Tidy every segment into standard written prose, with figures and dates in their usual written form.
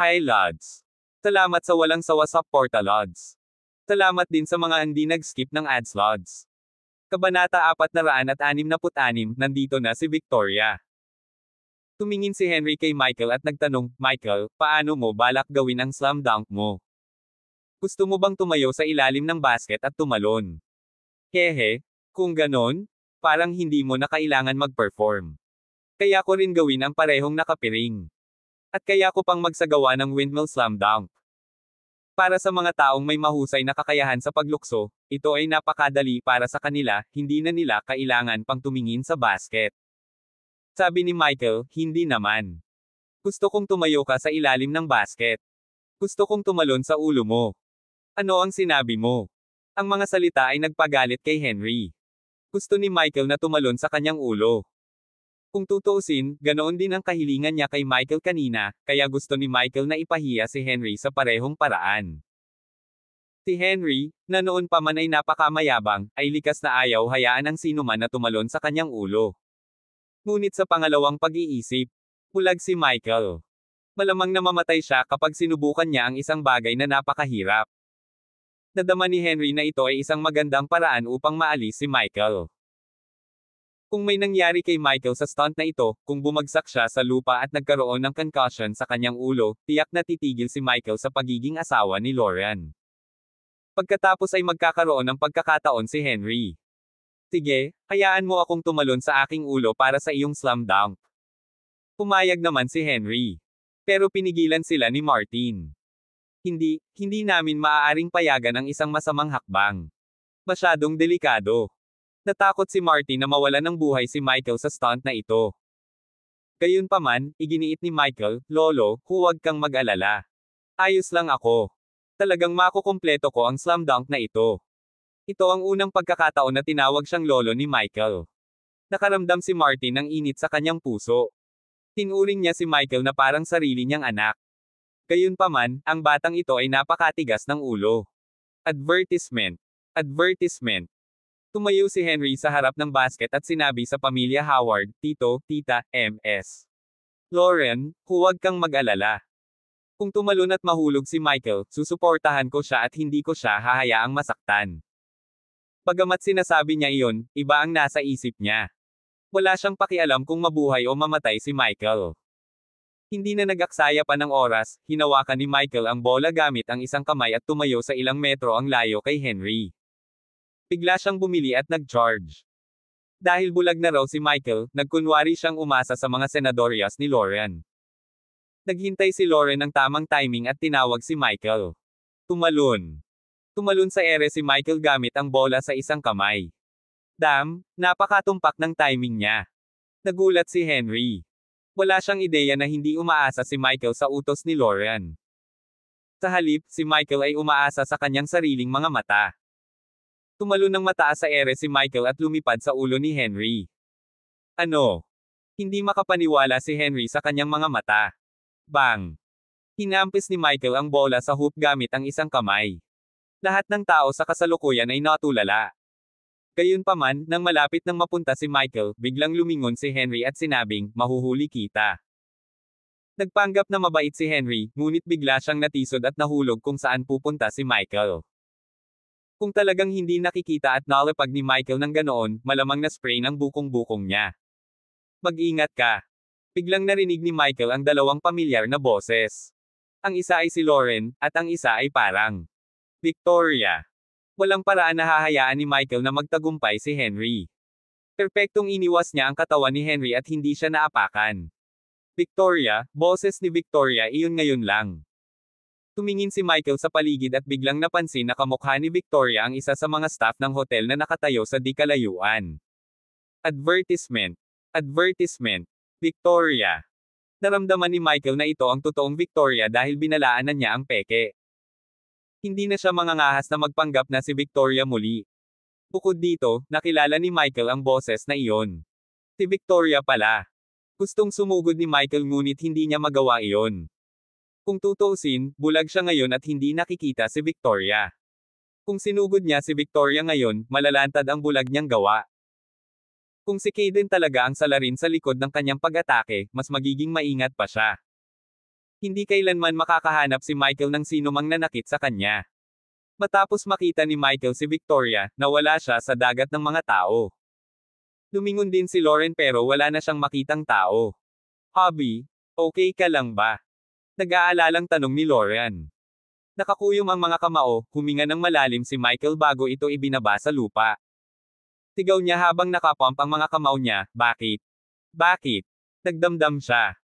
Hi Lods! Salamat sa walang sawa sa Porta Lods. Salamat din sa mga hindi nag-skip ng ads Lods. Kabanata 466, nandito na si Victoria. Tumingin si Henry kay Michael at nagtanong, Michael, paano mo balak gawin ang slam dunk mo? Gusto mo bang tumayo sa ilalim ng basket at tumalon? Hehe, kung ganon, parang hindi mo na kailangan mag-perform. Kaya ko rin gawin ang parehong nakapiring. At kaya ko pang magsagawa ng windmill slam dunk. Para sa mga taong may mahusay na kakayahan sa paglukso, ito ay napakadali para sa kanila, hindi na nila kailangan pang tumingin sa basket. Sabi ni Michael, hindi naman. Gusto kong tumayo ka sa ilalim ng basket. Gusto kong tumalon sa ulo mo. Ano ang sinabi mo? Ang mga salita ay nagpagalit kay Henry. Gusto ni Michael na tumalon sa kanyang ulo. Kung tutuusin, ganoon din ang kahilingan niya kay Michael kanina, kaya gusto ni Michael na ipahiya si Henry sa parehong paraan. Si Henry, na noon pa man ay napakamayabang, ay likas na ayaw hayaan ang sinuman na tumalon sa kanyang ulo. Ngunit sa pangalawang pag-iisip, bulag si Michael. Malamang namamatay siya kapag sinubukan niya ang isang bagay na napakahirap. Nadama ni Henry na ito ay isang magandang paraan upang maalis si Michael. Kung may nangyari kay Michael sa stunt na ito, kung bumagsak siya sa lupa at nagkaroon ng concussion sa kanyang ulo, tiyak na titigil si Michael sa pagiging asawa ni Lauren. Pagkatapos ay magkakaroon ng pagkakataon si Henry. Sige, hayaan mo akong tumalon sa aking ulo para sa iyong slam dunk. Pumayag naman si Henry. Pero pinigilan sila ni Martin. Hindi namin maaaring payagan ang isang masamang hakbang. Masyadong delikado. Natakot si Martin na mawalan ng buhay si Michael sa stunt na ito. Gayunpaman, iginiit ni Michael, Lolo, huwag kang mag-alala. Ayos lang ako. Talagang makukumpleto ko ang slam dunk na ito. Ito ang unang pagkakataon na tinawag siyang lolo ni Michael. Nakaramdam si Martin ng init sa kanyang puso. Tinuring niya si Michael na parang sarili niyang anak. Gayunpaman, ang batang ito ay napakatigas ng ulo. Advertisement. Advertisement. Tumayo si Henry sa harap ng basket at sinabi sa pamilya Howard, Tito, Tita, Ms. Lauren, huwag kang mag-alala. Kung tumalon at mahulog si Michael, susuportahan ko siya at hindi ko siya hahayaang masaktan. Bagamat sinasabi niya iyon, iba ang nasa isip niya. Wala siyang pakialam kung mabuhay o mamatay si Michael. Hindi na nag-aksaya pa ng oras, hinawakan ni Michael ang bola gamit ang isang kamay at tumayo sa ilang metro ang layo kay Henry. Bigla siyang bumili at nag-charge. Dahil bulag na raw si Michael, nagkunwari siyang umasa sa mga senadoryas ni Lauren. Naghintay si Lauren ng tamang timing at tinawag si Michael. Tumalon. Tumalon sa ere si Michael gamit ang bola sa isang kamay. Napakatumpak ng timing niya. Nagulat si Henry. Wala siyang ideya na hindi umaasa si Michael sa utos ni Lauren. Sa halip, si Michael ay umaasa sa kanyang sariling mga mata. Tumalon ng mataas sa ere si Michael at lumipad sa ulo ni Henry. Ano? Hindi makapaniwala si Henry sa kanyang mga mata. Bang! Hinampis ni Michael ang bola sa hoop gamit ang isang kamay. Lahat ng tao sa kasalukuyan ay natulala. Gayunpaman, nang malapit nang mapunta si Michael, biglang lumingon si Henry at sinabing, mahuhuli kita. Nagpanggap na mabait si Henry, ngunit bigla siyang natisod at nahulog kung saan pupunta si Michael. Kung talagang hindi nakikita at nalapag ni Michael ng ganoon, malamang na spray ng bukong-bukong niya. Mag-ingat ka. Biglang narinig ni Michael ang dalawang pamilyar na boses. Ang isa ay si Lauren, at ang isa ay parang Victoria. Walang paraan na hahayaan ni Michael na magtagumpay si Henry. Perpektong iniwas niya ang katawan ni Henry at hindi siya naapakan. Victoria, boses ni Victoria iyon ngayon lang. Tumingin si Michael sa paligid at biglang napansin na kamukha ni Victoria ang isa sa mga staff ng hotel na nakatayo sa di kalayuan. Advertisement. Advertisement. Victoria. Naramdaman ni Michael na ito ang totoong Victoria dahil binalaan na niya ang peke. Hindi na siya mangangahas na magpanggap na si Victoria muli. Bukod dito, nakilala ni Michael ang boses na iyon. Si Victoria pala. Gustong sumugod ni Michael ngunit hindi niya magawa iyon. Kung tutuusin, bulag siya ngayon at hindi nakikita si Victoria. Kung sinugod niya si Victoria ngayon, malalantad ang bulag niyang gawa. Kung si Kaden talaga ang salarin sa likod ng kanyang pag-atake, mas magiging maingat pa siya. Hindi kailanman makakahanap si Michael ng sinumang nanakit sa kanya. Matapos makita ni Michael si Victoria, nawala siya sa dagat ng mga tao. Lumingon din si Lauren pero wala na siyang makitang tao. Hobby, okay ka lang ba? Nag-aalalang tanong ni Lauren. Nakakuyom ang mga kamao, huminga ng malalim si Michael bago ito ibinaba sa lupa. Tigaw niya habang nakapump ang mga kamao niya, bakit? Bakit? Nagdamdam siya.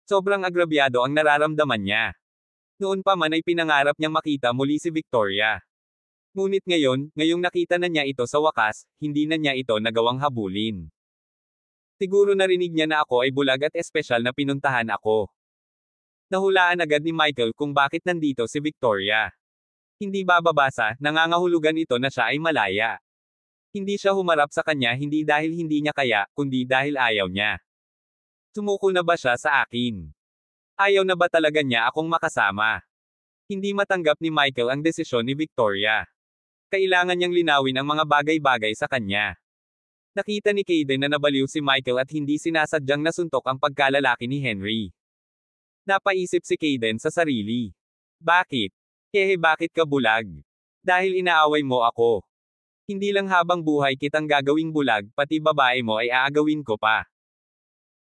Sobrang agrabyado ang nararamdaman niya. Noon pa man ay pinangarap niyang makita muli si Victoria. Ngunit ngayong nakita na niya ito sa wakas, hindi na niya ito nagawang habulin. Siguro narinig niya na ako ay bulag at espesyal na pinuntahan ako. Nahulaan agad ni Michael kung bakit nandito si Victoria. Hindi bababasa, nangangahulugan ito na siya ay malaya. Hindi siya humarap sa kanya hindi dahil hindi niya kaya, kundi dahil ayaw niya. Sumuko na ba siya sa akin? Ayaw na ba talaga niya akong makasama? Hindi matanggap ni Michael ang desisyon ni Victoria. Kailangan niyang linawin ang mga bagay-bagay sa kanya. Nakita ni Kayden na nabaliw si Michael at hindi sinasadyang nasuntok ang pagkalalaki ni Henry. Napaisip si Kayden sa sarili. Bakit? Bakit ka bulag? Dahil inaaway mo ako. Hindi lang habang buhay kitang gagawing bulag, pati babae mo ay aagawin ko pa.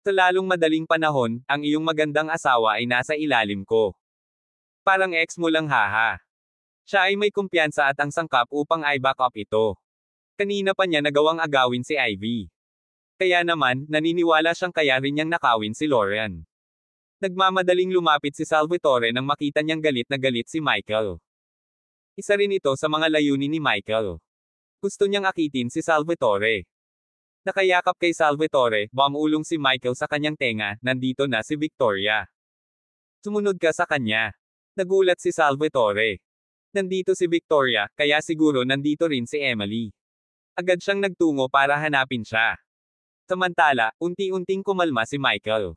Sa lalong madaling panahon, ang iyong magandang asawa ay nasa ilalim ko. Parang ex mo lang haha. Siya ay may kumpiyansa at ang sangkap upang i-back up ito. Kanina pa niya nagawang agawin si Ivy. Kaya naman, naniniwala siyang kaya rin niyang nakawin si Lauren. Nagmamadaling lumapit si Salvatore nang makita niyang galit na galit si Michael. Isa rin ito sa mga layunin ni Michael. Gusto niyang akitin si Salvatore. Nakayakap kay Salvatore, bumulong si Michael sa kanyang tenga, nandito na si Victoria. Sumunod ka sa kanya. Nagulat si Salvatore. Nandito si Victoria, kaya siguro nandito rin si Emily. Agad siyang nagtungo para hanapin siya. Samantala, unti-unting kumalma si Michael.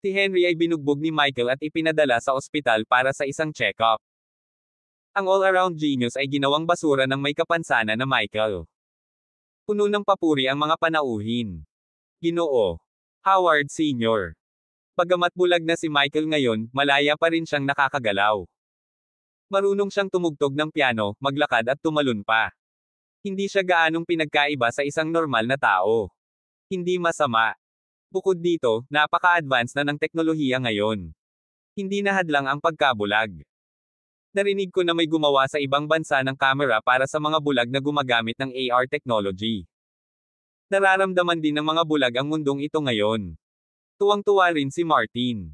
Si Henry ay binugbog ni Michael at ipinadala sa ospital para sa isang check-up. Ang all-around genius ay ginawang basura ng may kapansanan na Michael. Puno ng papuri ang mga panauhin. Ginoo. Howard Sr. Bagamat bulag na si Michael ngayon, malaya pa rin siyang nakakagalaw. Marunong siyang tumugtog ng piano, maglakad at tumalon pa. Hindi siya gaanong pinagkaiba sa isang normal na tao. Hindi masama. Bukod dito, napaka-advance na ng teknolohiya ngayon. Hindi na hadlang ang pagkabulag. Narinig ko na may gumawa sa ibang bansa ng kamera para sa mga bulag na gumagamit ng AR technology. Nararamdaman din ng mga bulag ang mundong ito ngayon. Tuwang-tuwa rin si Martin.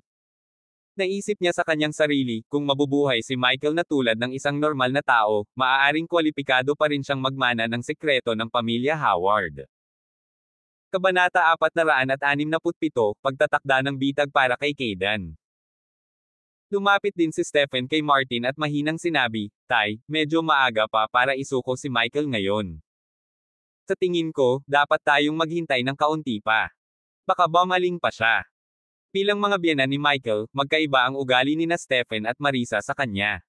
Naisip niya sa kanyang sarili, kung mabubuhay si Michael na tulad ng isang normal na tao, maaaring kwalipikado pa rin siyang magmana ng sekreto ng pamilya Howard. Kabanata 467, Pagtatakda ng bitag para kay Kayden. Lumapit din si Stephen kay Martin at mahinang sinabi, Tay, medyo maaga pa para isuko si Michael ngayon. Sa tingin ko, dapat tayong maghintay ng kaunti pa. Baka bumaling pa siya. Bilang mga biyenan ni Michael, magkaiba ang ugali ni na Stephen at Marisa sa kanya.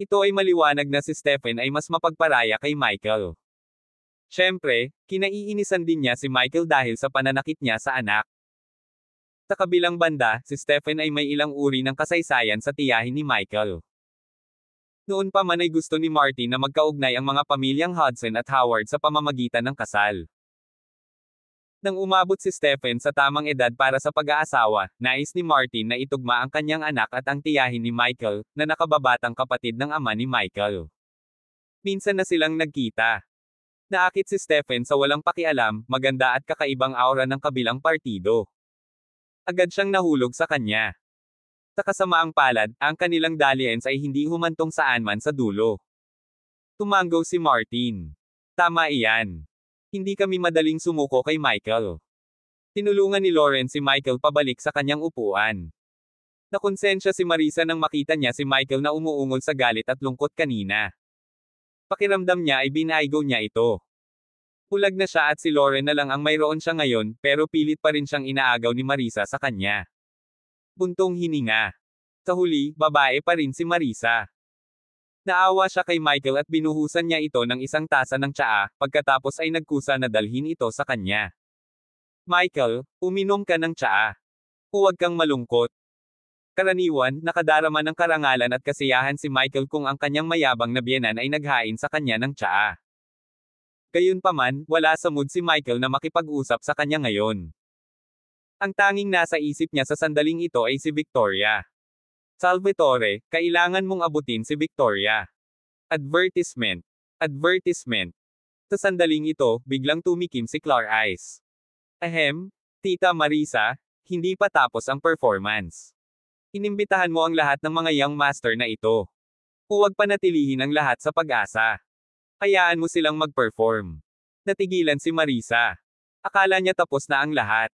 Ito ay maliwanag na si Stephen ay mas mapagparaya kay Michael. Siyempre, kinaiinisan din niya si Michael dahil sa pananakit niya sa anak. Sa kabilang banda, si Stephen ay may ilang uri ng kasaysayan sa tiyahin ni Michael. Noon pa man ay gusto ni Martin na magkaugnay ang mga pamilyang Hudson at Howard sa pamamagitan ng kasal. Nang umabot si Stephen sa tamang edad para sa pag-aasawa, nais ni Martin na itugma ang kanyang anak at ang tiyahin ni Michael, na nakababatang kapatid ng ama ni Michael. Minsan na silang nagkita. Naakit si Stephen sa walang pakialam, maganda at kakaibang aura ng kabilang partido. Agad siyang nahulog sa kanya. Sa kasamaang palad, ang kanilang dalliance ay hindi humantong saan man sa dulo. Tumanggo si Martin. Tama iyan. Hindi kami madaling sumuko kay Michael. Tinulungan ni Lauren si Michael pabalik sa kanyang upuan. Nakonsensya si Marisa nang makita niya si Michael na umuungol sa galit at lungkot kanina. Pakiramdam niya ay binaigo niya ito. Pulag na siya at si Lauren na lang ang mayroon siya ngayon, pero pilit pa rin siyang inaagaw ni Marisa sa kanya. Buntong hininga. Sa huli, babae pa rin si Marisa. Naawa siya kay Michael at binuhusan niya ito ng isang tasa ng tsaa, pagkatapos ay nagkusa na dalhin ito sa kanya. Michael, uminom ka ng tsaa. Huwag kang malungkot. Karaniwan, nakadarama ng karangalan at kasiyahan si Michael kung ang kanyang mayabang na biyenan ay naghain sa kanya ng tsaa. Gayunpaman, wala sa mood si Michael na makipag-usap sa kanya ngayon. Ang tanging nasa isip niya sa sandaling ito ay si Victoria. Salvatore, kailangan mong abutin si Victoria. Advertisement. Advertisement. Sa sandaling ito, biglang tumikim si Clark Ice. Ahem, Tita Marisa, hindi pa tapos ang performance. Inimbitahan mo ang lahat ng mga young master na ito. Huwag panatilihin ang lahat sa pag-asa. Hayaan mo silang mag-perform. Natigilan si Marisa. Akala niya tapos na ang lahat.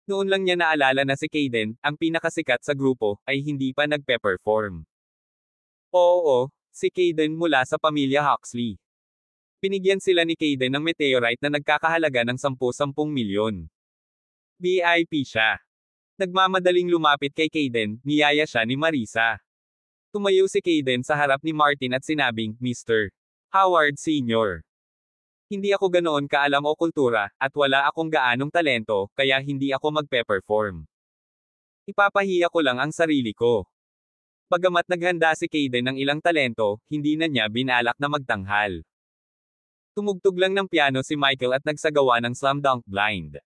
Noon lang niya naalala na si Kaden, ang pinakasikat sa grupo, ay hindi pa nagpe-perform. Oo, si Kaden mula sa pamilya Huxley. Binigyan sila ni Kaden ng meteorite na nagkakahalaga ng 10-10 milyon. VIP siya. Nagmamadaling lumapit kay Kaden, niyaya siya ni Marisa. Tumayo si Kaden sa harap ni Martin at sinabing, Mr. Howard Sr. Hindi ako ganoon kaalam o kultura, at wala akong gaanong talento, kaya hindi ako magpe-perform. Ipapahiya ko lang ang sarili ko. Bagamat naghanda si Kaden ng ilang talento, hindi na niya binalak na magtanghal. Tumugtog lang ng piano si Michael at nagsagawa ng Slam Dunk Blind.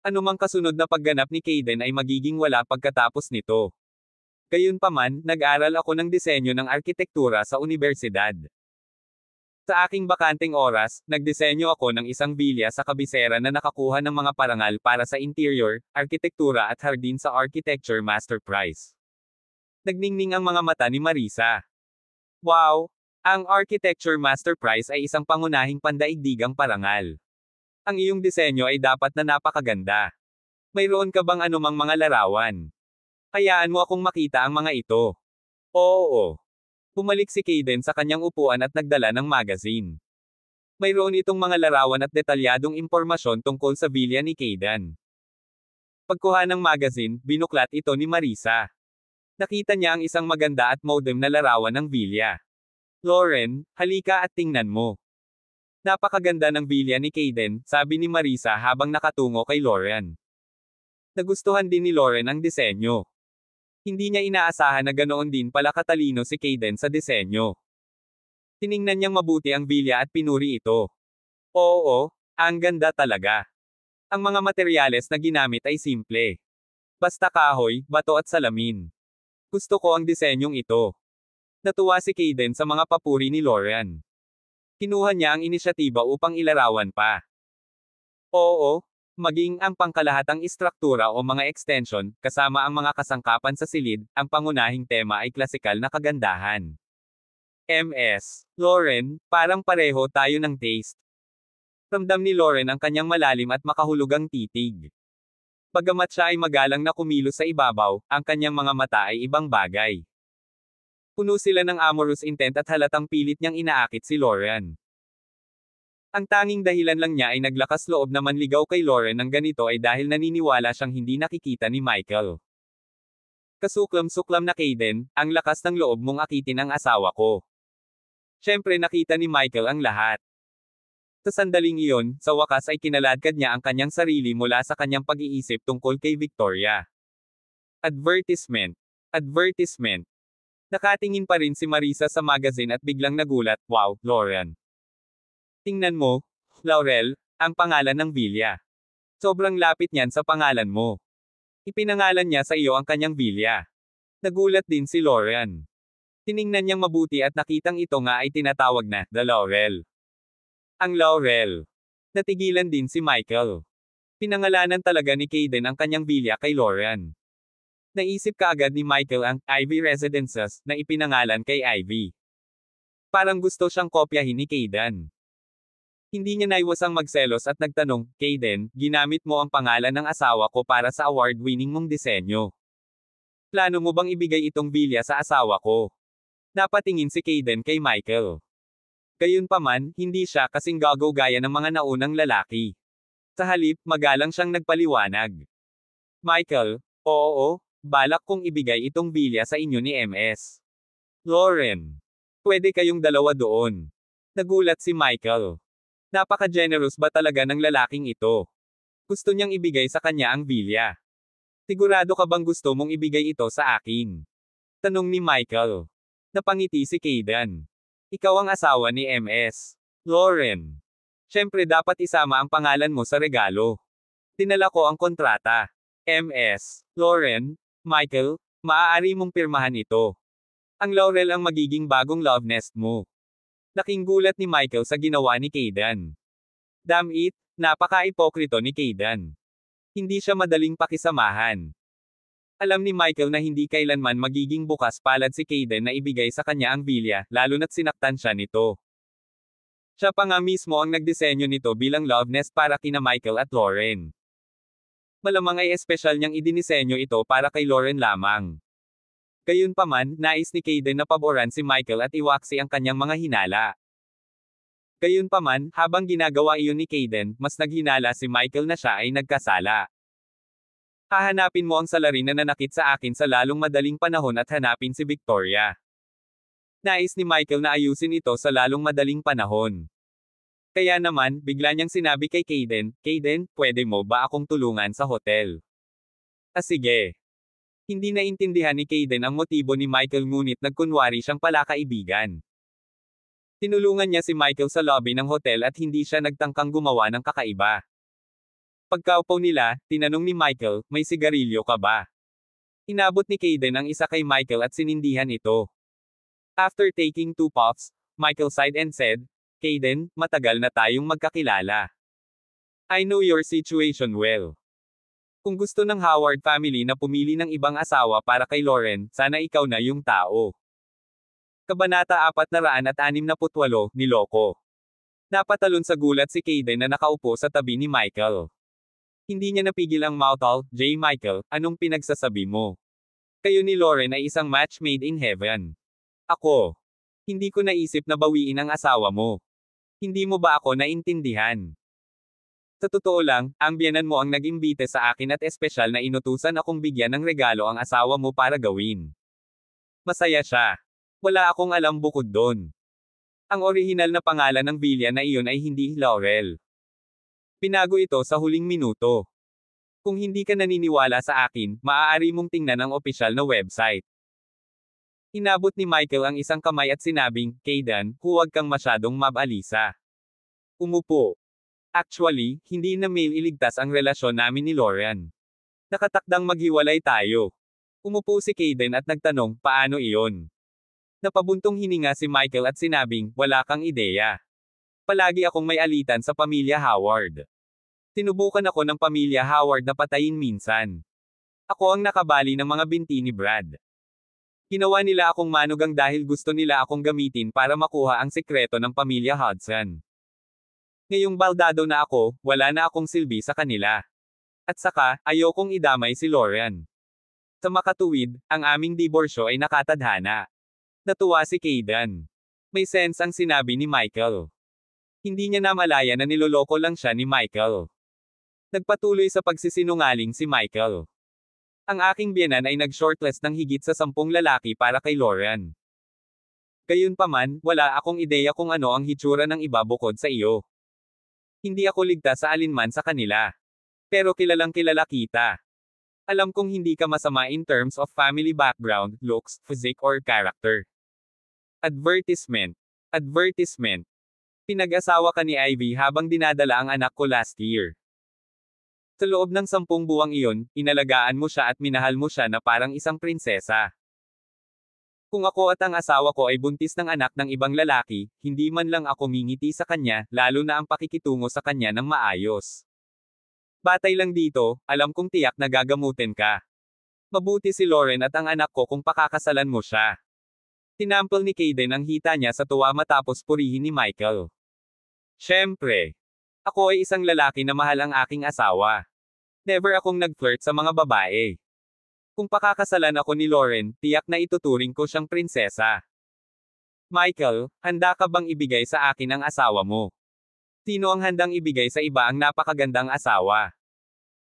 Anumang kasunod na pagganap ni Kaden ay magiging wala pagkatapos nito. Gayunpaman, nag-aral ako ng disenyo ng arkitektura sa universidad. Sa aking bakanteng oras, nagdisenyo ako ng isang bilya sa kabisera na nakakuha ng mga parangal para sa interior, arkitektura at hardin sa Architecture Master Prize. Nagningning ang mga mata ni Marisa. Wow! Ang Architecture Master Prize ay isang pangunahing pandaigdigang parangal. Ang iyong disenyo ay dapat na napakaganda. Mayroon ka bang anumang mga larawan? Hayaan mo akong makita ang mga ito. Oo. Bumalik si Kaden sa kanyang upuan at nagdala ng magazine. Mayroon itong mga larawan at detalyadong impormasyon tungkol sa bilya ni Kaden. Pagkuha ng magazine, binuklat ito ni Marisa. Nakita niya ang isang maganda at modem na larawan ng bilya. Lauren, halika at tingnan mo. Napakaganda ng bilya ni Kaden, sabi ni Marisa habang nakatungo kay Lauren. Nagustuhan din ni Lauren ang disenyo. Hindi niya inaasahan na ganoon din pala katalino si Kaden sa disenyo. Tiningnan niyang mabuti ang bilya at pinuri ito. Oo, ang ganda talaga. Ang mga materyales na ginamit ay simple. Basta kahoy, bato at salamin. Gusto ko ang disenyong ito. Natuwa si Kaden sa mga papuri ni Lauren. Kinuha niya ang inisyatiba upang ilarawan pa. Oo, maging ang pangkalahatang istruktura o mga extension, kasama ang mga kasangkapan sa silid, ang pangunahing tema ay klasikal na kagandahan. MS. Lauren, parang pareho tayo ng taste. Ramdam ni Lauren ang kanyang malalim at makahulugang titig. Bagamat siya ay magalang na kumilos sa ibabaw, ang kanyang mga mata ay ibang bagay. Puno sila ng amorous intent at halatang pilit niyang inaakit si Lauren. Ang tanging dahilan lang niya ay naglakas loob na manligaw kay Lauren ng ganito ay dahil naniniwala siyang hindi nakikita ni Michael. Kasuklam-suklam na Kaden, ang lakas ng loob mong akitin ang asawa ko. Siyempre nakita ni Michael ang lahat. Sa sandaling iyon, sa wakas ay kinaladkad niya ang kanyang sarili mula sa kanyang pag-iisip tungkol kay Victoria. Advertisement. Advertisement. Nakatingin pa rin si Marisa sa magazine at biglang nagulat, wow, Lauren. Tingnan mo, Laurel, ang pangalan ng bilya. Sobrang lapit niyan sa pangalan mo. Ipinangalan niya sa iyo ang kanyang bilya. Nagulat din si Lauren. Tiningnan niyang mabuti at nakitang ito nga ay tinatawag na, The Laurel. Ang Laurel. Natigilan din si Michael. Pinangalanan talaga ni Kaden ang kanyang bilya kay Lauren. Naisip kaagad ni Michael ang Ivy Residences na ipinangalan kay Ivy. Parang gusto siyang kopyahin ni Kaden. Hindi niya naiwasang magselos at nagtanong, Kaden, ginamit mo ang pangalan ng asawa ko para sa award-winning mong disenyo. Plano mo bang ibigay itong bilya sa asawa ko? Napatingin si Kaden kay Michael. Gayunpaman, hindi siya kasing gagaw gaya ng mga naunang lalaki. Sa halip, magalang siyang nagpaliwanag. Michael, oo, balak kong ibigay itong bilya sa inyo ni MS. Lauren. Pwede kayong dalawa doon. Nagulat si Michael. Napaka-generous ba talaga ng lalaking ito? Gusto niyang ibigay sa kanya ang bilya. Sigurado ka bang gusto mong ibigay ito sa akin? Tanong ni Michael. Napangiti si Kayden. Ikaw ang asawa ni Ms. Lauren. Siyempre dapat isama ang pangalan mo sa regalo. Dinala ko ang kontrata. Ms. Lauren, Michael, maaari mong pirmahan ito. Ang laurel ang magiging bagong love nest mo. Laking gulat ni Michael sa ginawa ni Kayden. Damn it, napaka-ipokrito ni Kayden. Hindi siya madaling pakisamahan. Alam ni Michael na hindi kailanman magiging bukas palad si Kayden na ibigay sa kanya ang bilya, lalo na't sinaktan siya nito. Siya pa nga mismo ang nagdisenyo nito bilang love nest para kina Michael at Lauren. Malamang ay espesyal niyang idinisenyo ito para kay Lauren lamang. Gayunpaman, nais ni Kayden na paboran si Michael at iwaksi ang kanyang mga hinala. Gayunpaman, habang ginagawa iyon ni Kayden, mas naghinala si Michael na siya ay nagkasala. Hahanapin mo ang salarin na nanakit sa akin sa lalong madaling panahon at hanapin si Victoria. Nais ni Michael na ayusin ito sa lalong madaling panahon. Kaya naman, bigla niyang sinabi kay Kayden, Kayden, pwede mo ba akong tulungan sa hotel? Sige. Hindi naintindihan ni Kayden ang motibo ni Michael ngunit nagkunwari siyang palakaibigan. Tinulungan niya si Michael sa lobby ng hotel at hindi siya nagtangkang gumawa ng kakaiba. Pagkaupo nila, tinanong ni Michael, may sigarilyo ka ba? Inabot ni Kayden ang isa kay Michael at sinindihan ito. After taking 2 puffs, Michael sighed and said, Kayden, matagal na tayong magkakilala. I know your situation well. Kung gusto ng Howard family na pumili ng ibang asawa para kay Lauren, sana ikaw na yung tao. Kabanata 468, Niloko. Napatalon sa gulat si Kayden na nakaupo sa tabi ni Michael. Hindi niya napigil ang mouthful, J. Michael, anong pinagsasabi mo? Kayo ni Lauren ay isang match made in heaven. Ako. Hindi ko naisip na bawiin ang asawa mo. Hindi mo ba ako naintindihan? Sa totoo lang, ang biyenan mo ang nag-imbite sa akin at espesyal na inutusan akong bigyan ng regalo ang asawa mo para gawin. Masaya siya. Wala akong alam bukod doon. Ang orihinal na pangalan ng bilya na iyon ay hindi Laurel. Pinago ito sa huling minuto. Kung hindi ka naniniwala sa akin, maaari mong tingnan ang opisyal na website. Inabot ni Michael ang isang kamay at sinabing, Kayden, huwag kang masyadong mabalisa. Umupo. Actually, hindi na mail iligtas ang relasyon namin ni Lauren. Nakatakdang maghiwalay tayo. Umupo si Kayden at nagtanong, paano iyon? Napabuntong hininga si Michael at sinabing, wala kang ideya. Palagi akong may alitan sa pamilya Howard. Tinubukan ako ng pamilya Howard na patayin minsan. Ako ang nakabali ng mga binti ni Brad. Ginawa nila akong manugang dahil gusto nila akong gamitin para makuha ang sekreto ng pamilya Hudson. Ngayong baldado na ako, wala na akong silbi sa kanila. At saka, ayokong idamay si Lauren. Sa makatuwid, ang aming diborsyo ay nakatadhana. Natuwa si Kayden. May sense ang sinabi ni Michael. Hindi niya namalaya na niloloko lang siya ni Michael. Nagpatuloy sa pagsisinungaling si Michael. Ang aking biyenan ay nag-shortlist ng higit sa 10 lalaki para kay Lauren. Gayunpaman, wala akong ideya kung ano ang hitsura ng iba bukod sa iyo. Hindi ako ligtas sa alinman sa kanila. Pero kilalang kilala kita. Alam kong hindi ka masama in terms of family background, looks, physique or character. Advertisement. Advertisement. Pinag-asawa ka ni Ivy habang dinadala ang anak ko last year. Sa loob ng 10 buwang iyon, inalagaan mo siya at minahal mo siya na parang isang prinsesa. Kung ako at ang asawa ko ay buntis ng anak ng ibang lalaki, hindi man lang ako mingiti sa kanya, lalo na ang pakikitungo sa kanya ng maayos. Batay lang dito, alam kong tiyak na gagamutin ka. Mabuti si Lauren at ang anak ko kung pakakasalan mo siya. Tinampol ni Kayden ang hita niya sa tuwa matapos purihin ni Michael. Siyempre. Ako ay isang lalaki na mahal ang aking asawa. Never akong nag-flirt sa mga babae. Kung pakakasalan ako ni Lauren, tiyak na ituturing ko siyang prinsesa. Michael, handa ka bang ibigay sa akin ang asawa mo? Sino ang handang ibigay sa iba ang napakagandang asawa?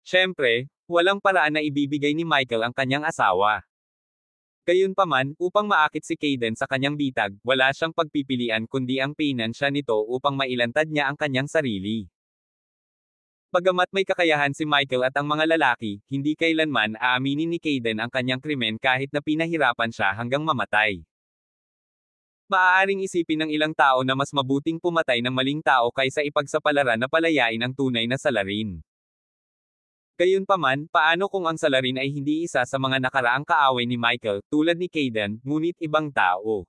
Siyempre, walang paraan na ibibigay ni Michael ang kanyang asawa. Gayunpaman, upang maakit si Kayden sa kanyang bitag, wala siyang pagpipilian kundi ang pinansya nito upang mailantad niya ang kanyang sarili. Bagamat may kakayahan si Michael at ang mga lalaki, hindi kailanman aaminin ni Kayden ang kanyang krimen kahit na pinahirapan siya hanggang mamatay. Maaaring isipin ng ilang tao na mas mabuting pumatay ng maling tao kaysa ipagsapalaran na palayain ang tunay na salarin. Gayunpaman, paano kung ang salarin ay hindi isa sa mga nakaraang kaaway ni Michael, tulad ni Kayden, ngunit ibang tao?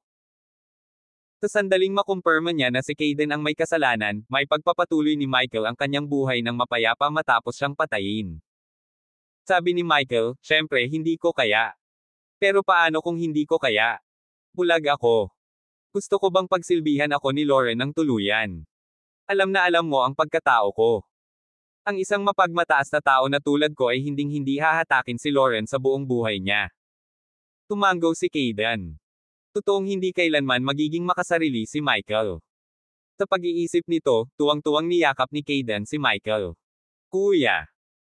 Sa sandaling makumpirma niya na si Kayden ang may kasalanan, may pagpapatuloy ni Michael ang kanyang buhay ng mapayapa matapos siyang patayin. Sabi ni Michael, "Syempre hindi ko kaya." Pero paano kung hindi ko kaya? Bulag ako. Gusto ko bang pagsilbihan ako ni Lauren ng tuluyan? Alam na alam mo ang pagkatao ko. Ang isang mapagmataas na tao na tulad ko ay hinding-hindi hahatakin si Lauren sa buong buhay niya. Tumanggo si Kayden. Totoong hindi kailanman magiging makasarili si Michael. Sa pag-iisip nito, tuwang-tuwang niyakap ni Kayden si Michael. "Kuya,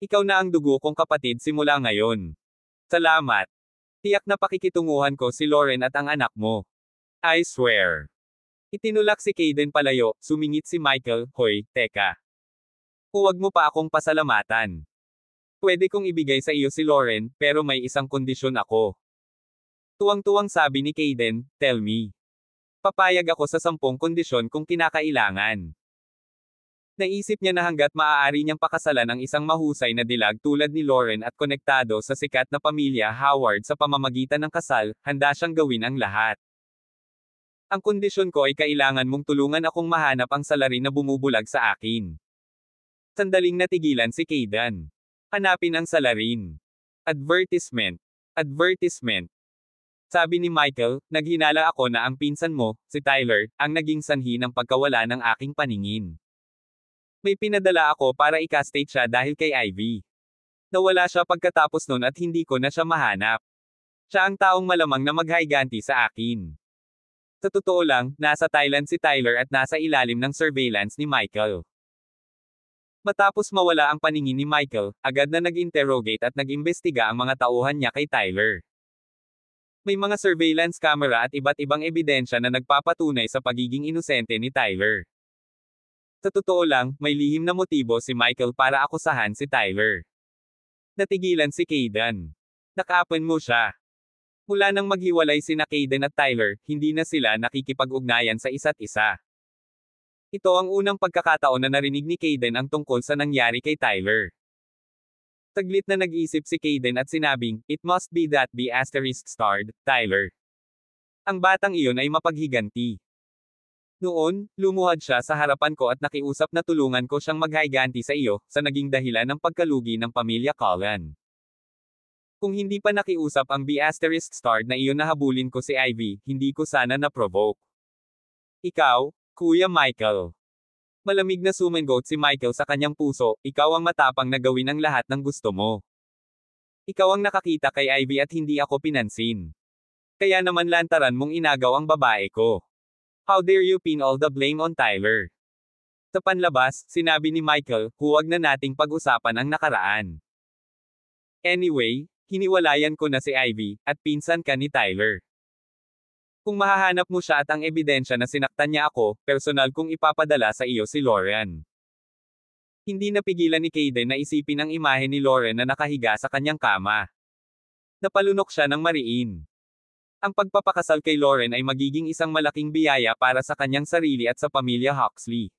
ikaw na ang dugo kong kapatid simula ngayon. Salamat. Tiyak na pakikitunguhan ko si Lauren at ang anak mo. I swear." Itinulak si Kayden palayo, sumingit si Michael, "Hoy, teka. Huwag mo pa akong pasalamatan. Pwede kong ibigay sa iyo si Lauren, pero may isang kondisyon ako." Tuwang-tuwang sabi ni Kayden, "Tell me." "Papayag ako sa 10 kondisyon kung kinakailangan." Naisip niya na hanggat maaari niyang pakasalan ang isang mahusay na dilag tulad ni Lauren at konektado sa sikat na pamilya Howard sa pamamagitan ng kasal, handa siyang gawin ang lahat. "Ang kondisyon ko ay kailangan mong tulungan akong mahanap ang salarin na bumubulag sa akin." Sandaling natigilan si Kayden. "Hanapin ang salarin. Advertisement. Advertisement." Sabi ni Michael, "Naghinala ako na ang pinsan mo, si Tyler, ang naging sanhi ng pagkawala ng aking paningin. May pinadala ako para i-castrate siya dahil kay Ivy. Nawala siya pagkatapos nun at hindi ko na siya mahanap. Siya ang taong malamang na maghayganti sa akin." Sa totoo lang, nasa Thailand si Tyler at nasa ilalim ng surveillance ni Michael. Matapos mawala ang paningin ni Michael, agad na nag-interrogate at nag-imbestiga ang mga tauhan niya kay Tyler. May mga surveillance camera at iba't ibang ebidensya na nagpapatunay sa pagiging inosente ni Tyler. Sa totoo lang, may lihim na motibo si Michael para akusahan si Tyler. Natigilan si Kayden. "Nakapan mo siya." Mula nang maghiwalay sina Kayden at Tyler, hindi na sila nakikipag-ugnayan sa isa't isa. Ito ang unang pagkakataon na narinig ni Kayden ang tungkol sa nangyari kay Tyler. Saglit na nag-isip si Kayden at sinabing, "It must be that ***starred, Tyler." Ang batang iyon ay mapaghiganti. Noon, lumuhad siya sa harapan ko at nakiusap na tulungan ko siyang maghayganti sa iyo, sa naging dahilan ng pagkalugi ng pamilya Cullen. Kung hindi pa nakiusap ang ***starred na iyon na habulin ko si Ivy, hindi ko sana na-provoke. Ikaw, Kuya Michael. Malamig na sumagot si Michael sa kanyang puso, "Ikaw ang matapang na gawin ang lahat ng gusto mo. Ikaw ang nakakita kay Ivy at hindi ako pinansin. Kaya naman lantaran mong inagaw ang babae ko. How dare you pin all the blame on Tyler?" Sa panlabas, sinabi ni Michael, "Huwag na nating pag-usapan ang nakaraan. Anyway, hiniwalayan ko na si Ivy, at pinsan ka ni Tyler. Kung mahahanap mo siya at ang ebidensya na sinaktan niya ako, personal kong ipapadala sa iyo si Lauren." Hindi napigilan ni Kayden na isipin ang imahe ni Lauren na nakahiga sa kanyang kama. Napalunok siya ng mariin. Ang pagpapakasal kay Lauren ay magiging isang malaking biyaya para sa kanyang sarili at sa pamilya Huxley.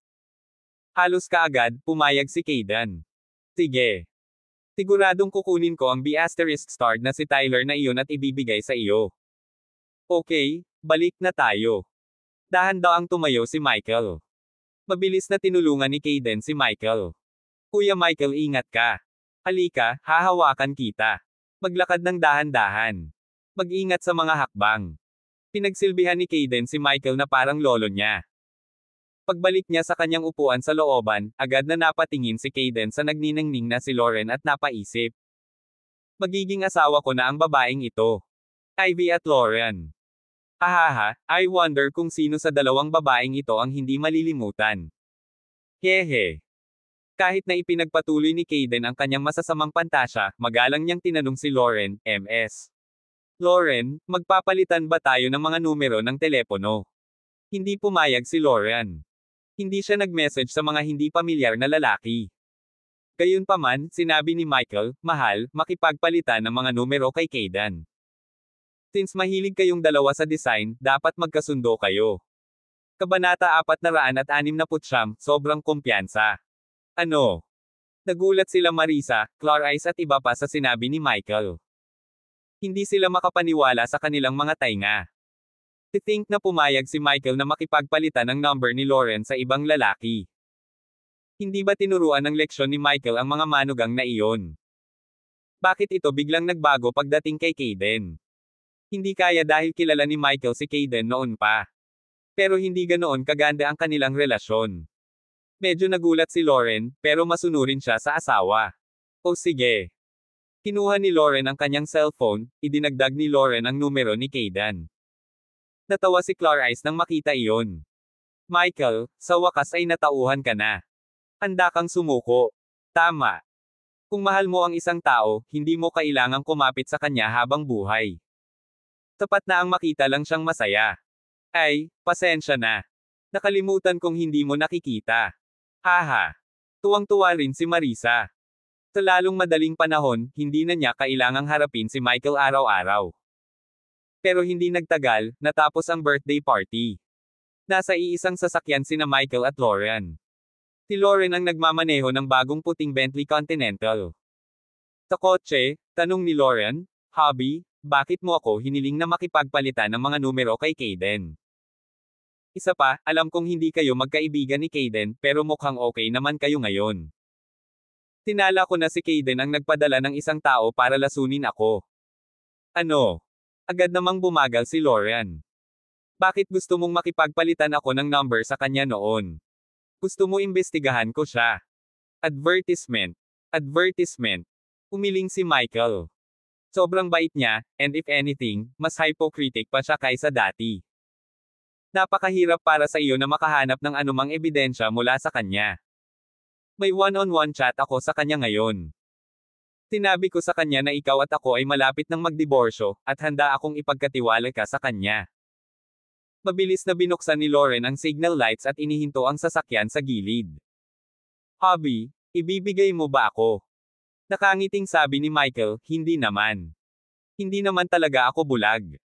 Halos kaagad, pumayag si Kayden. "Sige. Siguradong kukunin ko ang ***starred na si Tyler na iyon at ibibigay sa iyo." "Okay, balik na tayo." Dahan-dahang tumayo si Michael. Mabilis na tinulungan ni Kayden si Michael. "Kuya Michael, ingat ka. Halika, hahawakan kita. Maglakad ng dahan-dahan. Mag-ingat sa mga hakbang." Pinagsilbihan ni Kayden si Michael na parang lolo niya. Pagbalik niya sa kanyang upuan sa looban, agad na napatingin si Kayden sa nagniningning na si Lauren at napaisip. Magiging asawa ko na ang babaeng ito. Ivy at Lauren. Hahaha, I wonder kung sino sa dalawang babaeng ito ang hindi malilimutan. Hehe. Kahit na ipinagpatuloy ni Kayden ang kanyang masasamang pantasya, magalang niyang tinanong si Lauren, MS. "Lauren, magpapalitan ba tayo ng mga numero ng telepono?" Hindi pumayag si Lauren. Hindi siya nag-message sa mga hindi pamilyar na lalaki. Gayunpaman, sinabi ni Michael, mahal, makipagpalitan ng mga numero kay Kayden. Since mahilig kayong dalawa sa design, dapat magkasundo kayo. Kabanata 469, sobrang kumpiyansa. Ano? Nagulat sila Marisa, Clarice at iba pa sa sinabi ni Michael. Hindi sila makapaniwala sa kanilang mga tainga. To-think na pumayag si Michael na makipagpalitan ng number ni Lauren sa ibang lalaki. Hindi ba tinuruan ng leksyon ni Michael ang mga manugang na iyon? Bakit ito biglang nagbago pagdating kay Kayden? Hindi kaya dahil kilala ni Michael si Kayden noon pa. Pero hindi ganoon kaganda ang kanilang relasyon. Medyo nagulat si Lauren, pero masunurin siya sa asawa. O sige. Kinuha ni Lauren ang kanyang cellphone, idinagdag ni Lauren ang numero ni Kayden. Natawa si Clarice nang makita iyon. Michael, sa wakas ay natauhan ka na. Handa kang sumuko. Tama. Kung mahal mo ang isang tao, hindi mo kailangang kumapit sa kanya habang buhay. Tapat na ang makita lang siyang masaya. Ay, pasensya na. Nakalimutan kong hindi mo nakikita. Haha. Tuwang-tuwa rin si Marisa. Sa lalong madaling panahon, hindi na niya kailangang harapin si Michael araw-araw. Pero hindi nagtagal, natapos ang birthday party. Nasa iisang sasakyan sina Michael at Lauren. Si Lauren ang nagmamaneho ng bagong puting Bentley Continental. Sa kotse, tanong ni Lauren, Hubby, bakit mo ako hiniling na makipagpalitan ng mga numero kay Kayden? Isa pa, alam kong hindi kayo magkaibigan ni Kayden, pero mukhang okay naman kayo ngayon. Tinala ko na si Kayden ang nagpadala ng isang tao para lasunin ako. Ano? Agad namang bumagal si Lauren. Bakit gusto mong makipagpalitan ako ng number sa kanya noon? Gusto mo imbestigahan ko siya. Advertisement. Advertisement. Umiling si Michael. Sobrang bait niya, and if anything, mas hypocritic pa siya kaysa dati. Napakahirap para sa iyo na makahanap ng anumang ebidensya mula sa kanya. May one-on-one chat ako sa kanya ngayon. Sinabi ko sa kanya na ikaw at ako ay malapit ng magdiborsyo, at handa akong ipagkatiwala ka sa kanya. Mabilis na binuksan ni Lauren ang signal lights at inihinto ang sasakyan sa gilid. Hubby, ibibigay mo ba ako? Nakangiting sabi ni Michael, hindi naman. Hindi naman talaga ako bulag.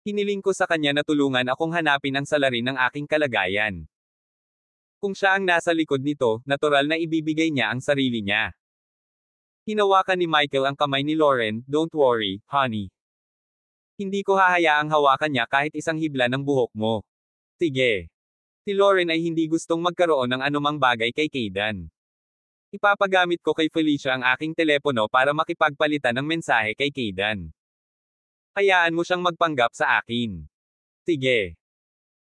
Hiniling ko sa kanya na tulungan akong hanapin ang salarin ng aking kalagayan. Kung siya ang nasa likod nito, natural na ibibigay niya ang sarili niya. Hinawakan ni Michael ang kamay ni Lauren, don't worry, honey. Hindi ko hahayaang hawakan niya kahit isang hibla ng buhok mo. Sige. Si Lauren ay hindi gustong magkaroon ng anumang bagay kay Kayden. Ipapagamit ko kay Felicia ang aking telepono para makipagpalitan ng mensahe kay Kayden. Hayaan mo siyang magpanggap sa akin. Sige.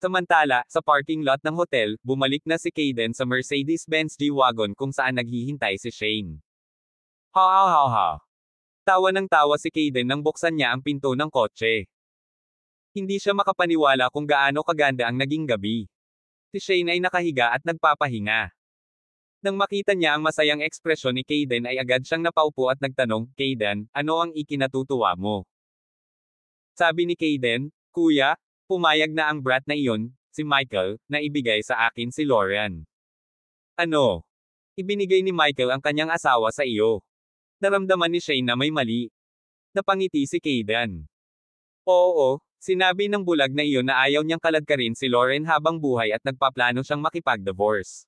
Samantala, sa parking lot ng hotel, bumalik na si Kayden sa Mercedes-Benz G-Wagon kung saan naghihintay si Shane. Ha ha ha ha. Tawa ng tawa si Kayden nang buksan niya ang pinto ng kotse. Hindi siya makapaniwala kung gaano kaganda ang naging gabi. Si Shane ay nakahiga at nagpapahinga. Nang makita niya ang masayang ekspresyon ni Kayden ay agad siyang napaupo at nagtanong, Kayden, ano ang ikinatutuwa mo? Sabi ni Kayden, Kuya, pumayag na ang brat na iyon, si Michael, na ibigay sa akin si Lauren. Ano? Ibinigay ni Michael ang kanyang asawa sa iyo. Naramdaman ni Shane na may mali. Napangiti si Kayden. Oo, sinabi ng bulag na iyon na ayaw niyang kaladkarin si Lauren habang buhay at nagpaplano siyang makipag-divorce.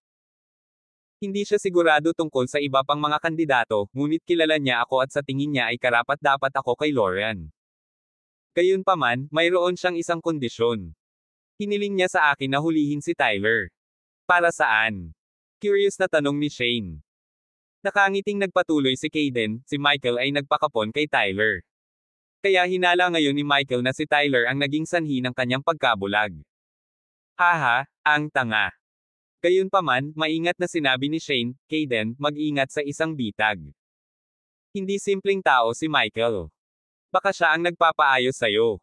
Hindi siya sigurado tungkol sa iba pang mga kandidato, ngunit kilala niya ako at sa tingin niya ay karapat-dapat ako kay Lauren. Gayunpaman, mayroon siyang isang kondisyon. Hiniling niya sa akin na hulihin si Tyler. Para saan? Curious na tanong ni Shane. Nakangiting nagpatuloy si Kayden, si Michael ay nagpakapon kay Tyler. Kaya hinala ngayon ni Michael na si Tyler ang naging sanhi ng kanyang pagkabulag. Haha, ang tanga. Gayunpaman, maingat na sinabi ni Shane, Kayden, mag-ingat sa isang bitag. Hindi simpleng tao si Michael. Baka siya ang nagpapaayos sa'yo.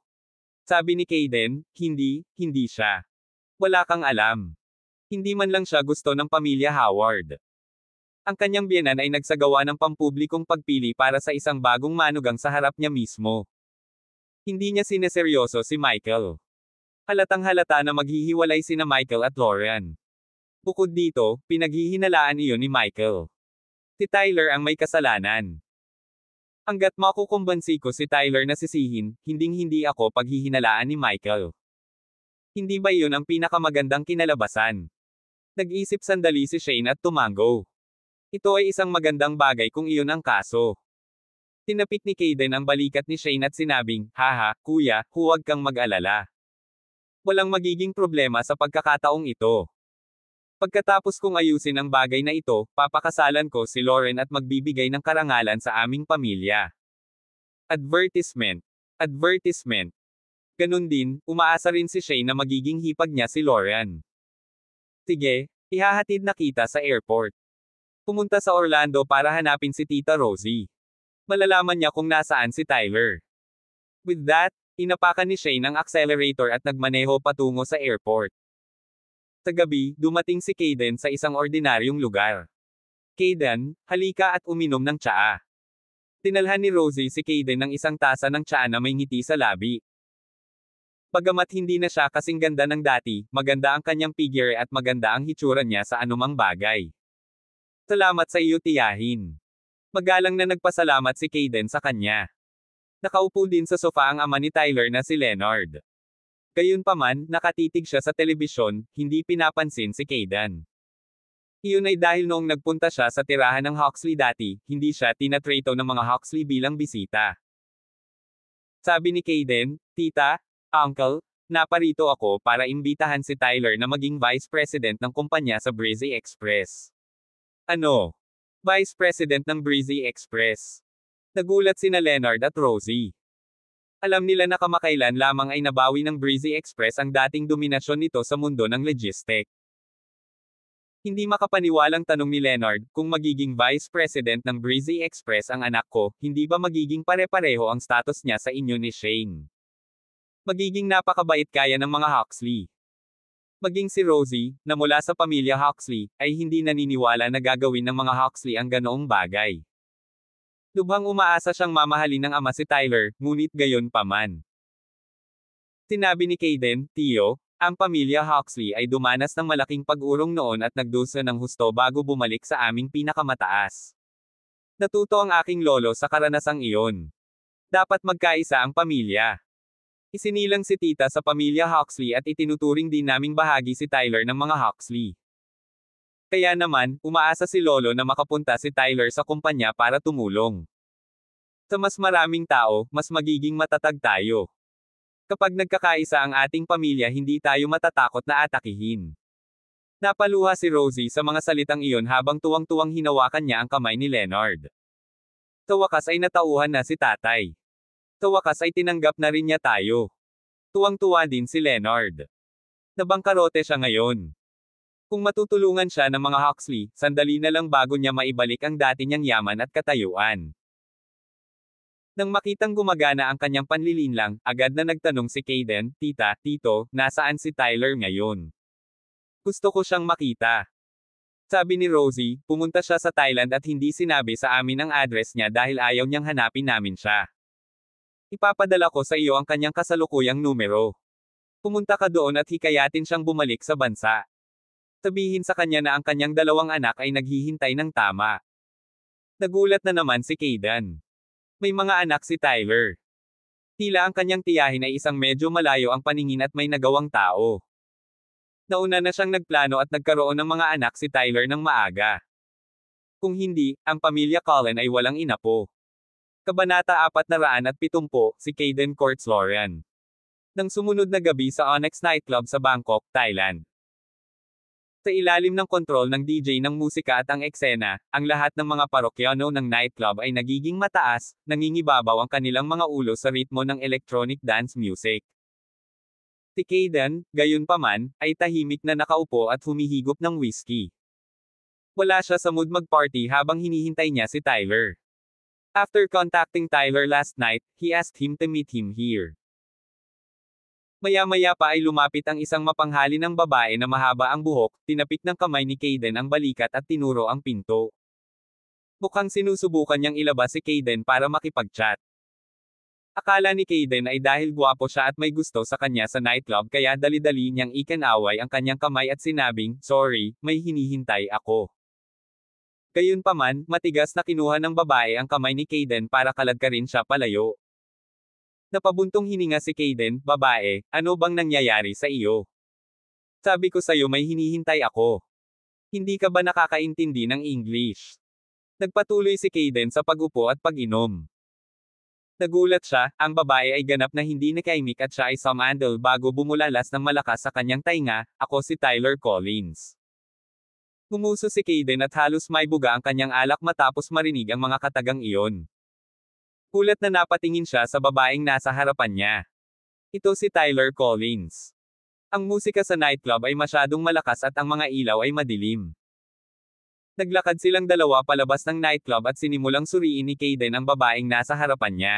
Sabi ni Kayden, hindi siya. Wala kang alam. Hindi man lang siya gusto ng pamilya Howard. Ang kanyang biyenan ay nagsagawa ng pampublikong pagpili para sa isang bagong manugang sa harap niya mismo. Hindi niya sineseryoso si Michael. Halatang halata na maghihiwalay sina Michael at Lauren. Bukod dito, pinaghihinalaan iyon ni Michael. Si Tyler ang may kasalanan. Hanggat makukumbansi ko si Tyler na sisihin, hinding-hindi ako paghihinalaan ni Michael. Hindi ba iyon ang pinakamagandang kinalabasan? Nag-isip sandali si Shane at tumango. Ito ay isang magandang bagay kung iyon ang kaso. Tinapik ni Kaden ang balikat ni Shane at sinabing, "Haha, kuya, huwag kang mag-alala. Walang magiging problema sa pagkakataong ito. Pagkatapos kong ayusin ang bagay na ito, papakasalan ko si Lauren at magbibigay ng karangalan sa aming pamilya." Advertisement. Advertisement. Ganun din, umaasa rin si Shane na magiging hipag niya si Lauren. Sige, ihahatid na kita sa airport. Pumunta sa Orlando para hanapin si Tita Rosie. Malalaman niya kung nasaan si Tyler. With that, inapakan ni Shane ang accelerator at nagmaneho patungo sa airport. Sa gabi, dumating si Kaden sa isang ordinaryong lugar. "Kaden, halika at uminom ng tsaa." Tinalhan ni Rosie si Kaden ng isang tasa ng tsaa na may ngiti sa labi. Bagamat hindi na siya kasing ganda ng dati, maganda ang kanyang figure at maganda ang hitsura niya sa anumang bagay. "Salamat sa iyo, tiyahin." Magalang na nagpasalamat si Kaden sa kanya. Nakaupo din sa sofa ang ama ni Tyler na si Leonard. Gayunpaman, nakatitig siya sa telebisyon, hindi pinapansin si Kaden. Iyon ay dahil noong nagpunta siya sa tirahan ng Huxley dati, hindi siya tinatrato ng mga Huxley bilang bisita. Sabi ni Kaden, "Tita, Uncle, naparito ako para imbitahan si Tyler na maging Vice President ng kumpanya sa Breezy Express." "Ano? Vice President ng Breezy Express?" Nagulat sina Leonard at Rosie. Alam nila na kamakailan lamang ay nabawi ng Breezy Express ang dating dominasyon nito sa mundo ng logistic. Hindi makapaniwalang tanong ni Leonard, "Kung magiging Vice President ng Breezy Express ang anak ko, hindi ba magiging pare-pareho ang status niya sa inyo ni Shane? Magiging napakabait kaya ng mga Huxley." Maging si Rosie, na mula sa pamilya Huxley, ay hindi naniniwala na gagawin ng mga Huxley ang ganoong bagay. Lubhang umaasa siyang mamahalin ng ama si Tyler, ngunit gayon pa man. Sinabi ni Kaden, "Tio, ang pamilya Huxley ay dumanas ng malaking pag-urong noon at nagdusa ng husto bago bumalik sa aming pinakamataas. Natuto ang aking lolo sa karanasang iyon. Dapat magkaisa ang pamilya." Isinilang si tita sa pamilya Huxley at itinuturing din naming bahagi si Tyler ng mga Huxley. Kaya naman, umaasa si lolo na makapunta si Tyler sa kumpanya para tumulong. Sa mas maraming tao, mas magiging matatag tayo. Kapag nagkakaisa ang ating pamilya, hindi tayo matatakot na atakihin. Napaluha si Rosie sa mga salitang iyon habang tuwang-tuwang hinawakan niya ang kamay ni Leonard. Sa wakas ay natauhan na si tatay. Sa wakas ay tinanggap na rin niya tayo. Tuwang-tuwa din si Leonard. Nabangkarote siya ngayon. Kung matutulungan siya ng mga Huxley, sandali na lang bago niya maibalik ang dati niyang yaman at katayuan. Nang makitang gumagana ang kanyang panlilinlang, agad na nagtanong si Kaden, "Tita, tito, nasaan si Tyler ngayon? Gusto ko siyang makita." Sabi ni Rosie, pumunta siya sa Thailand at hindi sinabi sa amin ang address niya dahil ayaw niyang hanapin namin siya. Ipapadala ko sa iyo ang kanyang kasalukuyang numero. Pumunta ka doon at hikayatin siyang bumalik sa bansa. Sabihin sa kanya na ang kanyang dalawang anak ay naghihintay ng tama. Nagulat na naman si Kaden. May mga anak si Tyler. Tila ang kanyang tiyahin ay isang medyo malayo ang paningin at may nagawang tao. Nauna na siyang nagplano at nagkaroon ng mga anak si Tyler ng maaga. Kung hindi, ang pamilya Cullen ay walang inapo. Kabanata 470, si Kaden courts Lauren. Nang sumunod na gabi sa Onyx Nightclub sa Bangkok, Thailand. Sa ilalim ng kontrol ng DJ ng musika at ang eksena, ang lahat ng mga parokyano ng nightclub ay nagiging mataas, nangingibabaw ang kanilang mga ulo sa ritmo ng electronic dance music. Si Kaden, gayunpaman, ay tahimik na nakaupo at humihigop ng whiskey. Wala siya sa mood mag-party habang hinihintay niya si Tyler. After contacting Tyler last night, he asked him to meet him here. Maya-maya pa ay lumapit ang isang mapanghalinang babae na mahaba ang buhok, tinapik ng kamay ni Kaden ang balikat at tinuro ang pinto. Mukhang sinusubukan niyang ilabas si Kaden para makipag-chat. Akala ni Kaden ay dahil gwapo siya at may gusto sa kanya sa nightclub kaya dali-dali niyang ikinaway ang kanyang kamay at sinabing, "Sorry, may hinihintay ako." Gayunpaman, matigas na kinuha ng babae ang kamay ni Kayden para kaladkarin siya palayo. Napabuntong hininga si Kayden, babae, ano bang nangyayari sa iyo? Sabi ko sa'yo may hinihintay ako. Hindi ka ba nakakaintindi ng English? Nagpatuloy si Kayden sa pag-upo at pag-inom. Nagulat siya, ang babae ay ganap na hindi nakaimik at siya ay sumandal bago bumulalas ng malakas sa kanyang tainga, ako si Tyler Collins. Gumuso si Kayden at halos maibuga ang kanyang alak matapos marinig ang mga katagang iyon. Gulat na napatingin siya sa babaeng nasa harapan niya. Ito si Tyler Collins. Ang musika sa nightclub ay masyadong malakas at ang mga ilaw ay madilim. Naglakad silang dalawa palabas ng nightclub at sinimulang suriin ni Kayden ang babaeng nasa harapan niya.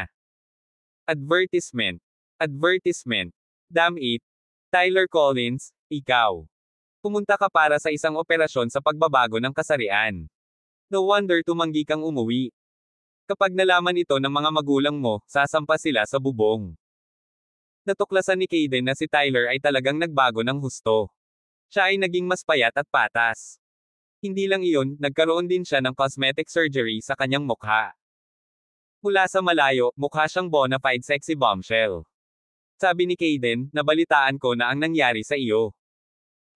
Advertisement. Advertisement. Damn it. Tyler Collins, ikaw. Pumunta ka para sa isang operasyon sa pagbabago ng kasarian. No wonder tumanggi kang umuwi. Kapag nalaman ito ng mga magulang mo, sasampa sila sa bubong. Natuklasan ni Kayden na si Tyler ay talagang nagbago ng husto. Siya ay naging mas payat at patas. Hindi lang iyon, nagkaroon din siya ng cosmetic surgery sa kanyang mukha. Mula sa malayo, mukha siyang bona fide sexy bombshell. Sabi ni Kayden, nabalitaan ko na ang nangyari sa iyo.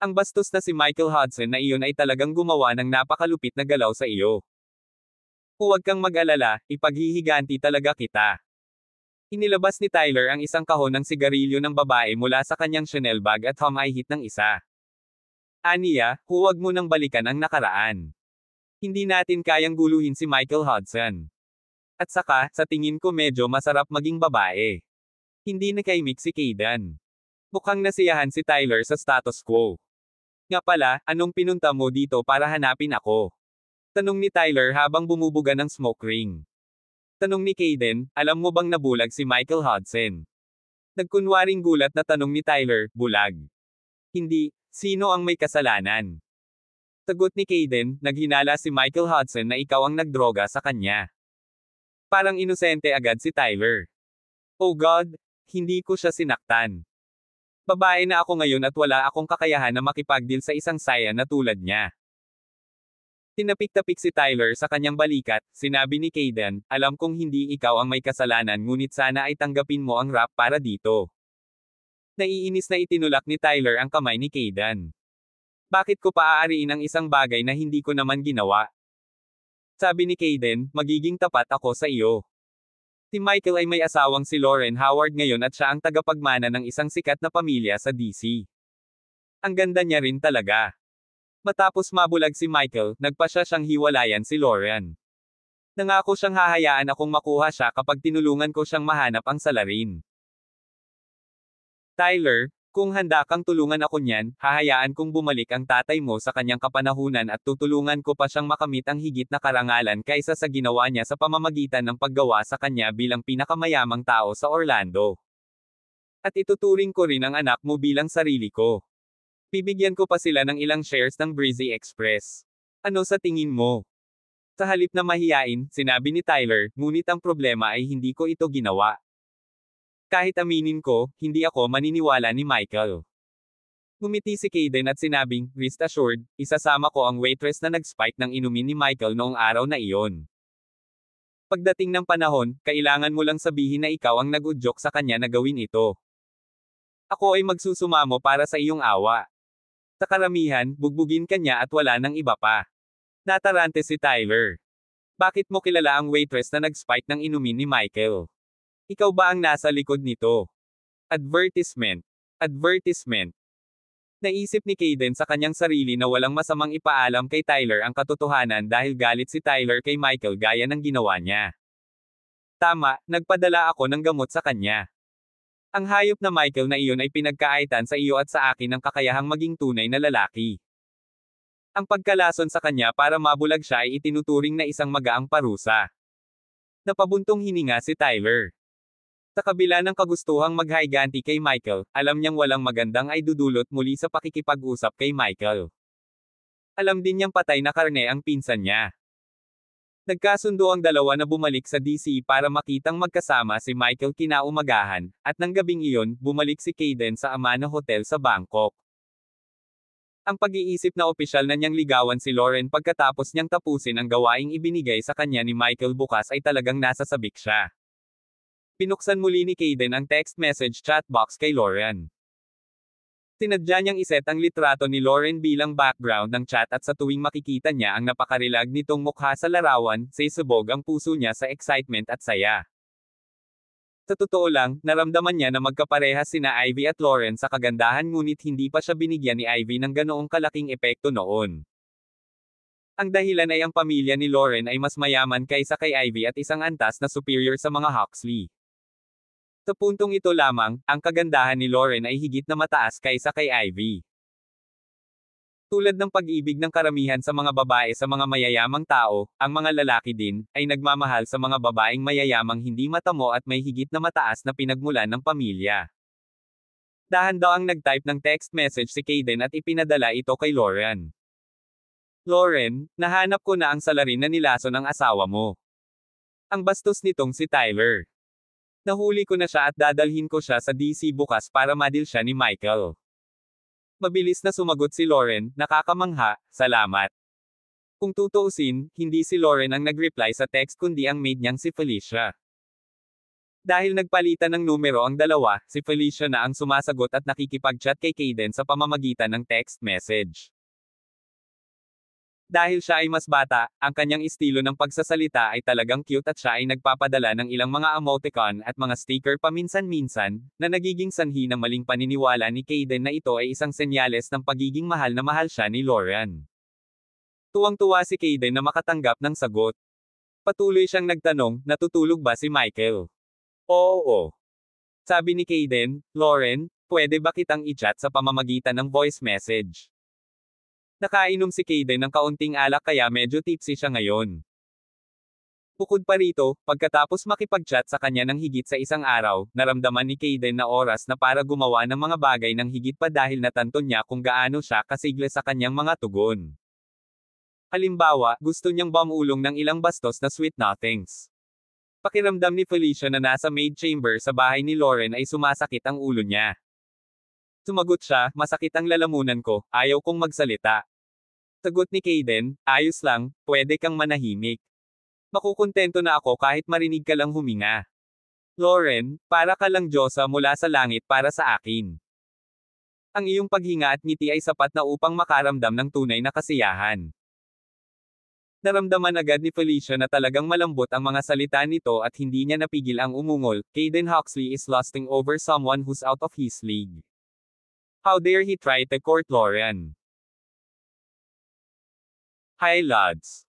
Ang bastos na si Michael Hudson na iyon ay talagang gumawa ng napakalupit na galaw sa iyo. Huwag kang mag-alala, ipaghihiganti talaga kita. Inilabas ni Tyler ang isang kahon ng sigarilyo ng babae mula sa kanyang Chanel bag at humahit ng isa. Aniya, huwag mo nang balikan ang nakaraan. Hindi natin kayang guluhin si Michael Hudson. At saka, sa tingin ko medyo masarap maging babae. Hindi nakaimik si Kayden. Mukhang nasiyahan si Tyler sa status quo. Nga pala, anong pinunta mo dito para hanapin ako? Tanong ni Tyler habang bumubuga ng smoke ring. Tanong ni Kayden, alam mo bang nabulag si Michael Hudson? Nagkunwaring gulat na tanong ni Tyler, bulag. Hindi, sino ang may kasalanan? Sagot ni Kayden, naghinala si Michael Hudson na ikaw ang nagdroga sa kanya. Parang inosente agad si Tyler. Oh God, hindi ko siya sinaktan. Babae na ako ngayon at wala akong kakayahan na makipagdeal sa isang saya na tulad niya. Tinapik-tapik si Tyler sa kanyang balikat, sinabi ni Kayden, alam kong hindi ikaw ang may kasalanan ngunit sana ay tanggapin mo ang rap para dito. Naiinis na itinulak ni Tyler ang kamay ni Kayden. Bakit ko paaariin ang isang bagay na hindi ko naman ginawa? Sabi ni Kayden, magiging tapat ako sa iyo. Si Michael ay may asawang si Lauren Howard ngayon at siya ang tagapagmana ng isang sikat na pamilya sa DC. Ang ganda niya rin talaga. Matapos mabulag si Michael, nagpasya siyang hiwalayan si Lauren. Nangako siyang hahayaan akong makuha siya kapag tinulungan ko siyang mahanap ang salarin. Tyler, kung handa kang tulungan ako niyan, hahayaan kong bumalik ang tatay mo sa kanyang kapanahunan at tutulungan ko pa siyang makamit ang higit na karangalan kaysa sa ginawa niya sa pamamagitan ng paggawa sa kanya bilang pinakamayamang tao sa Orlando. At ituturing ko rin ang anak mo bilang sarili ko. Bibigyan ko pa sila ng ilang shares ng Breezy Express. Ano sa tingin mo? Sa halip na mahiyain, sinabi ni Tyler, ngunit ang problema ay hindi ko ito ginawa. Kahit aminin ko, hindi ako maniniwala ni Michael. Ngumiti si Kayden at sinabing, rest assured, isasama ko ang waitress na nag-spike ng inumin ni Michael noong araw na iyon. Pagdating ng panahon, kailangan mo lang sabihin na ikaw ang nag-udyok sa kanya na gawin ito. Ako ay magsusumamo para sa iyong awa. Sa karamihan, bugbugin ka niya at wala nang iba pa. Natarante si Tyler. Bakit mo kilala ang waitress na nag-spike ng inumin ni Michael? Ikaw ba ang nasa likod nito? Advertisement. Advertisement. Naisip ni Kayden sa kanyang sarili na walang masamang ipaalam kay Tyler ang katotohanan dahil galit si Tyler kay Michael gaya ng ginawa niya. Tama, nagpadala ako ng gamot sa kanya. Ang hayop na Michael na iyon ay pinagkaaitan sa iyo at sa akin ng kakayahang maging tunay na lalaki. Ang pagkalason sa kanya para mabulag siya ay itinuturing na isang magaang parusa. Napabuntong hininga si Tyler. Sa kabila ng kagustuhang maghayganti kay Michael, alam niyang walang magandang ay dudulot muli sa pakikipag-usap kay Michael. Alam din niyang patay na karne ang pinsan niya. Nagkasundo ang dalawa na bumalik sa DC para makitang magkasama si Michael kinaumagahan, at nang gabing iyon, bumalik si Kayden sa Amana Hotel sa Bangkok. Ang pag-iisip na opisyal na niyang ligawan si Lauren pagkatapos niyang tapusin ang gawaing ibinigay sa kanya ni Michael bukas ay talagang nasasabik siya. Pinuksan muli ni Kayden ang text message chat box kay Lauren. Tinadya niyang iset ang litrato ni Lauren bilang background ng chat at sa tuwing makikita niya ang napakarilag nitong mukha sa larawan, sisubog ang puso niya sa excitement at saya. Sa totoo lang, naramdaman niya na magkaparehas sina Ivy at Lauren sa kagandahan ngunit hindi pa siya binigyan ni Ivy ng ganoong kalaking epekto noon. Ang dahilan ay ang pamilya ni Lauren ay mas mayaman kaysa kay Ivy at isang antas na superior sa mga Huxley. Sa puntong ito lamang, ang kagandahan ni Lauren ay higit na mataas kaysa kay Ivy. Tulad ng pag-ibig ng karamihan sa mga babae sa mga mayayamang tao, ang mga lalaki din, ay nagmamahal sa mga babaeng mayayamang hindi matamo at may higit na mataas na pinagmulan ng pamilya. Dahan daw ang nag-type ng text message si Kayden at ipinadala ito kay Lauren. Lauren, nahanap ko na ang salarin na nilaso ng asawa mo. Ang bastos nitong si Tyler. Nahuli ko na siya at dadalhin ko siya sa DC bukas para madil siya ni Michael. Mabilis na sumagot si Lauren, nakakamangha, salamat. Kung tutuusin, hindi si Lauren ang nag-reply sa text kundi ang maid niyang si Felicia. Dahil nagpalitan ng numero ang dalawa, si Felicia na ang sumasagot at nakikipag-chat kay Kayden sa pamamagitan ng text message. Dahil siya ay mas bata, ang kanyang estilo ng pagsasalita ay talagang cute at siya ay nagpapadala ng ilang mga emoticon at mga sticker paminsan-minsan, na nagiging sanhi ng maling paniniwala ni Kayden na ito ay isang senyales ng pagiging mahal na mahal siya ni Lauren. Tuwang-tuwa si Kayden na makatanggap ng sagot. Patuloy siyang nagtanong, natutulog ba si Michael? Oo. Sabi ni Kayden, Lauren, pwede ba kitang i-chat sa pamamagitan ng voice message? Nakainom si Kayden ng kaunting alak kaya medyo tipsy siya ngayon. Bukod pa rito, pagkatapos makipag-chat sa kanya ng higit sa isang araw, naramdaman ni Kayden na oras na para gumawa ng mga bagay ng higit pa dahil natanto niya kung gaano siya kasigla sa kanyang mga tugon. Halimbawa, gusto niyang bumulong ng ilang bastos na sweet nothings. Pakiramdam ni Felicia na nasa maid chamber sa bahay ni Lauren ay sumasakit ang ulo niya. Sumagot siya, masakit ang lalamunan ko, ayaw kong magsalita. Sagot ni Kayden, ayos lang, pwede kang manahimik. Makukontento na ako kahit marinig ka lang huminga. Lauren, para ka lang Diyosa mula sa langit para sa akin. Ang iyong paghinga at ngiti ay sapat na upang makaramdam ng tunay na kasiyahan. Naramdaman agad ni Felicia na talagang malambot ang mga salita nito at hindi niya napigil ang umungol, Kayden Huxley is lusting over someone who's out of his league. How dare he try to court Lauren? Hi lads!